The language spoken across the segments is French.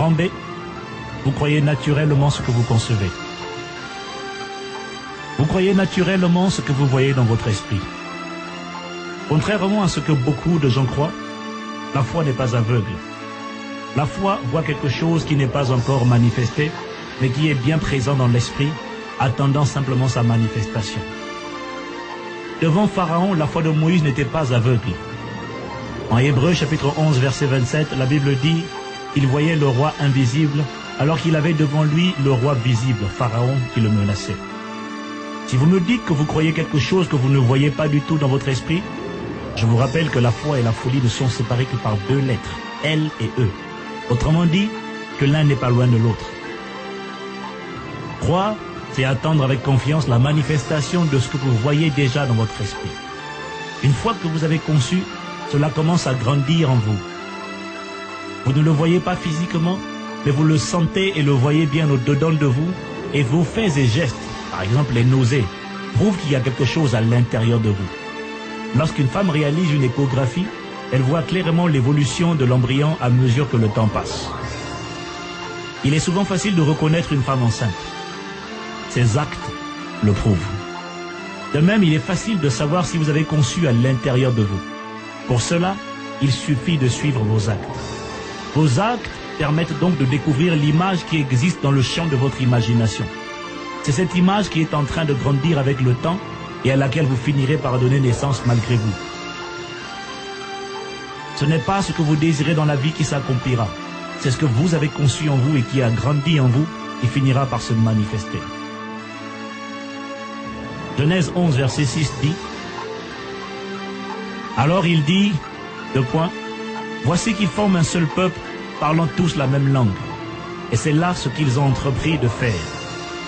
Grand B, vous croyez naturellement ce que vous concevez. Vous croyez naturellement ce que vous voyez dans votre esprit. Contrairement à ce que beaucoup de gens croient, la foi n'est pas aveugle. La foi voit quelque chose qui n'est pas encore manifesté, mais qui est bien présent dans l'esprit, attendant simplement sa manifestation. Devant Pharaon, la foi de Moïse n'était pas aveugle. En Hébreux chapitre 11 verset 27, la Bible dit qu'il voyait le roi invisible alors qu'il avait devant lui le roi visible, Pharaon, qui le menaçait. Si vous me dites que vous croyez quelque chose que vous ne voyez pas du tout dans votre esprit, je vous rappelle que la foi et la folie ne sont séparées que par 2 lettres, L et E. Autrement dit, que l'un n'est pas loin de l'autre. Croire, c'est attendre avec confiance la manifestation de ce que vous voyez déjà dans votre esprit. Une fois que vous avez conçu, cela commence à grandir en vous. Vous ne le voyez pas physiquement, mais vous le sentez et le voyez bien au-dedans de vous, et vos faits et gestes, par exemple les nausées, prouvent qu'il y a quelque chose à l'intérieur de vous. Lorsqu'une femme réalise une échographie, elle voit clairement l'évolution de l'embryon à mesure que le temps passe. Il est souvent facile de reconnaître une femme enceinte. Ses actes le prouvent. De même, il est facile de savoir si vous avez conçu à l'intérieur de vous. Pour cela, il suffit de suivre vos actes. Vos actes permettent donc de découvrir l'image qui existe dans le champ de votre imagination. C'est cette image qui est en train de grandir avec le temps et à laquelle vous finirez par donner naissance malgré vous. Ce n'est pas ce que vous désirez dans la vie qui s'accomplira. C'est ce que vous avez conçu en vous et qui a grandi en vous qui finira par se manifester. Genèse 11, verset 6 dit « Alors il dit, voici qu'ils forment un seul peuple, parlant tous la même langue. Et c'est là ce qu'ils ont entrepris de faire.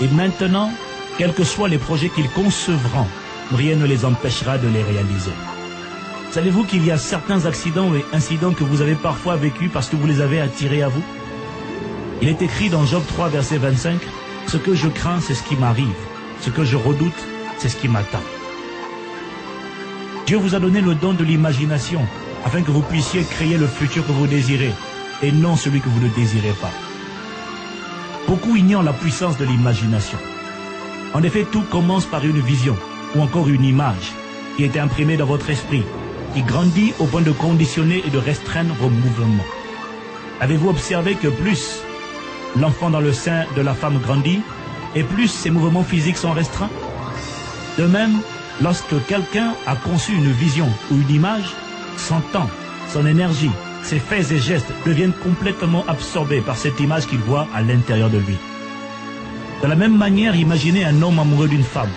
Et maintenant, quels que soient les projets qu'ils concevront, rien ne les empêchera de les réaliser. » Savez-vous qu'il y a certains accidents et incidents que vous avez parfois vécus parce que vous les avez attirés à vous? Il est écrit dans Job 3, verset 25, « Ce que je crains, c'est ce qui m'arrive. Ce que je redoute, c'est ce qui m'attend. » Dieu vous a donné le don de l'imagination afin que vous puissiez créer le futur que vous désirez et non celui que vous ne désirez pas. Beaucoup ignorent la puissance de l'imagination. En effet, tout commence par une vision ou encore une image qui est imprimée dans votre esprit, qui grandit au point de conditionner et de restreindre vos mouvements. Avez-vous observé que plus l'enfant dans le sein de la femme grandit, et plus ses mouvements physiques sont restreints? De même, lorsque quelqu'un a conçu une vision ou une image, son temps, son énergie, ses faits et gestes deviennent complètement absorbés par cette image qu'il voit à l'intérieur de lui. De la même manière, imaginez un homme amoureux d'une femme.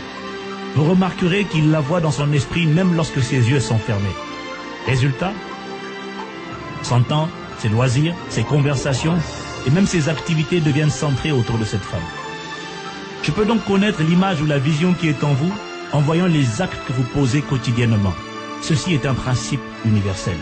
Vous remarquerez qu'il la voit dans son esprit même lorsque ses yeux sont fermés. Résultat, son temps, ses loisirs, ses conversations et même ses activités deviennent centrées autour de cette femme. Je peux donc connaître l'image ou la vision qui est en vous en voyant les actes que vous posez quotidiennement. Ceci est un principe universel.